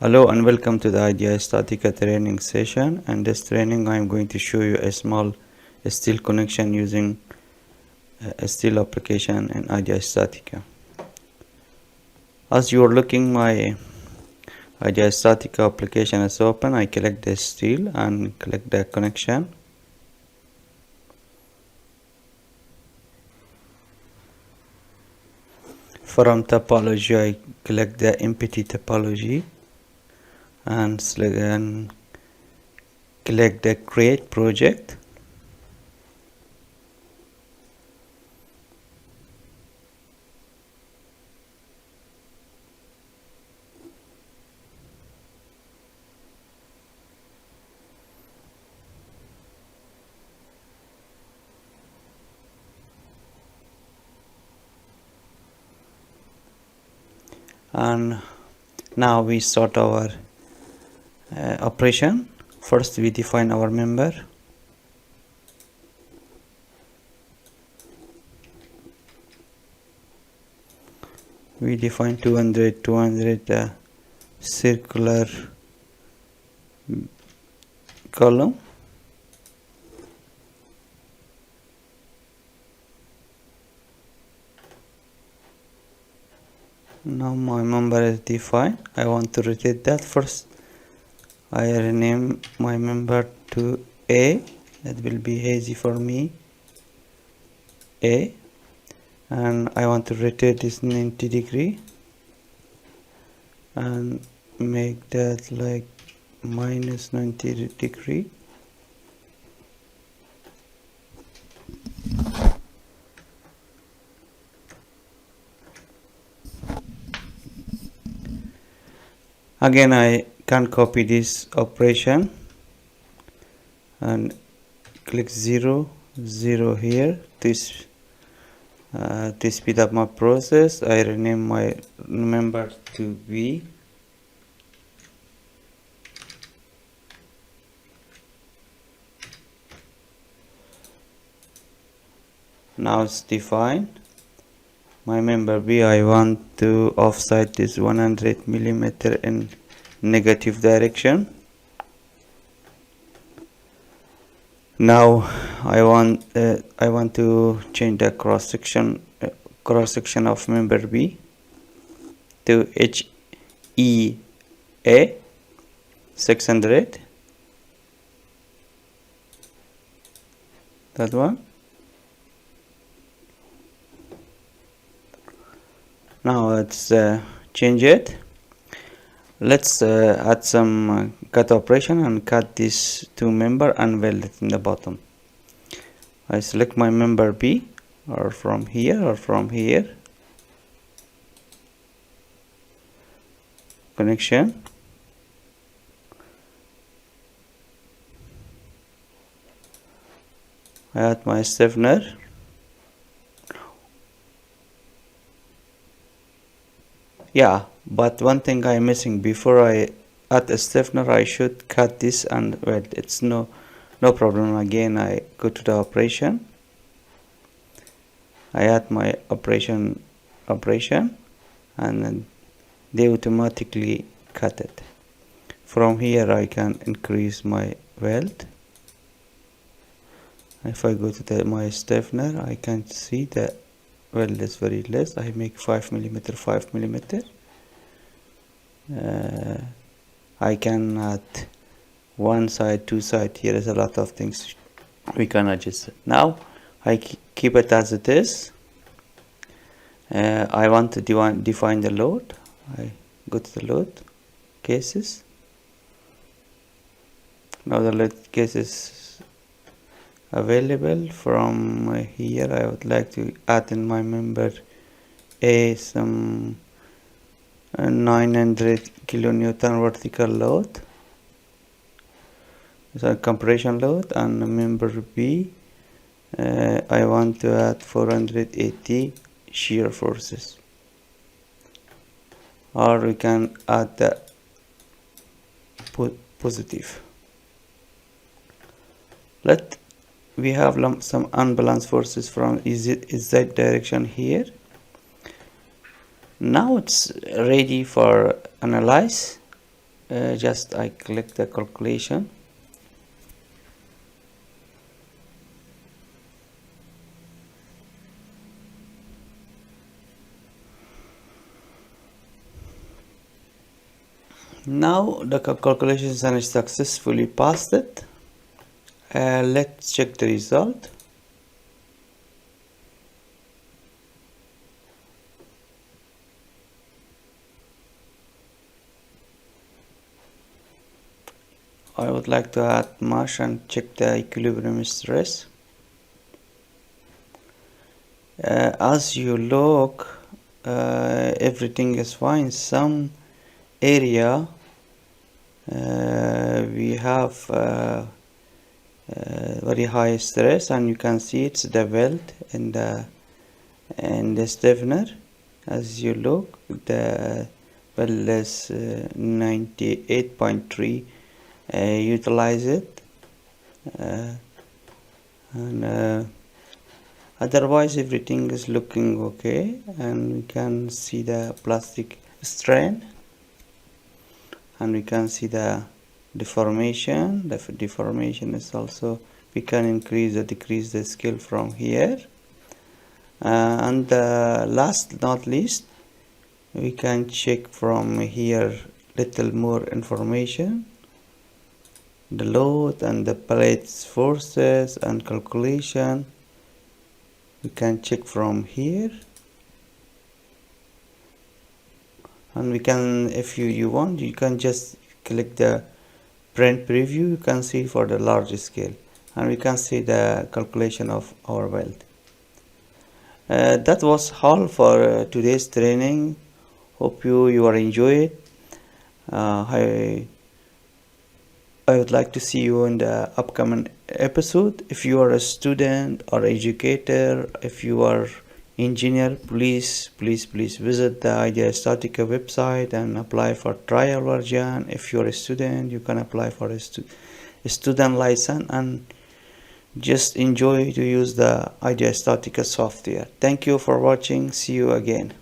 Hello and welcome to the idea StatiCa training session. And this training I am going to show you a small steel connection using a steel application in idea StatiCa. As you are looking, my idea StatiCa application is open. I click the steel and click the connection. From topology I click the empty topology and click the create project. And now we start our operation. First we define our member. We define 200 circular column. Now my member is defined. I want to rotate that. First I rename my member to A. That will be easy for me. A. And I want to rotate this 90 degree and make that like minus 90 degree. Again I can copy this operation and click 0 0 here to speed up my process. I rename my member to B. Now it's defined. My member B, I want to offset this 100 millimeter in negative direction. Now I want to change the cross section of member B to HEA 600. That one. Now let's change it. Let's add some cut operation and cut this two member and weld it in the bottom. I select my member B, or from here or from here. Connection. I add my stiffener. Yeah, but one thing I'm missing. Before I add a stiffener, I should cut this and weld. It's no problem. Again I go to the operation. I add my operation and then they automatically cut it. From here I can increase my weld. If I go to my stiffener, I can see the weld is very less. I make 5 millimeter. I can add one side, two side. Here is a lot of things we can adjust. Now I keep it as it is. I want to define the load. I go to the load cases. Now the load cases available. From here I would like to add in my member A some 900 kilonewton vertical load. It's a compression load. And member B, I want to add 480 shear forces, or we can add the positive. We have some unbalanced forces from Z direction here. Now it's ready for analyze. just I click the calculation. Now the calculation is successfully passed it. Let's check the result. I would like to add mesh and check the equilibrium stress. As you look, everything is fine. Some area we have very high stress, and you can see it's the weld and the stiffener. As you look, the weld is 98.3. Utilize it, and otherwise everything is looking okay, and we can see the plastic strain, and we can see the deformation. The deformation is also, we can increase or decrease the scale from here, and last not least, we can check from here little more information, the load and the plate's forces and calculation. We can check from here, and we can, if you want, you can just click the print preview. You can see for the large scale, and we can see the calculation of our weld. That was all for today's training. Hope you are enjoy it. I would like to see you in the upcoming episode. If you are a student or educator, if you are engineer, please visit the StatiCa website and apply for trial version. If you are a student, you can apply for a student license, and just enjoy to use the StatiCa software. Thank you for watching. See you again.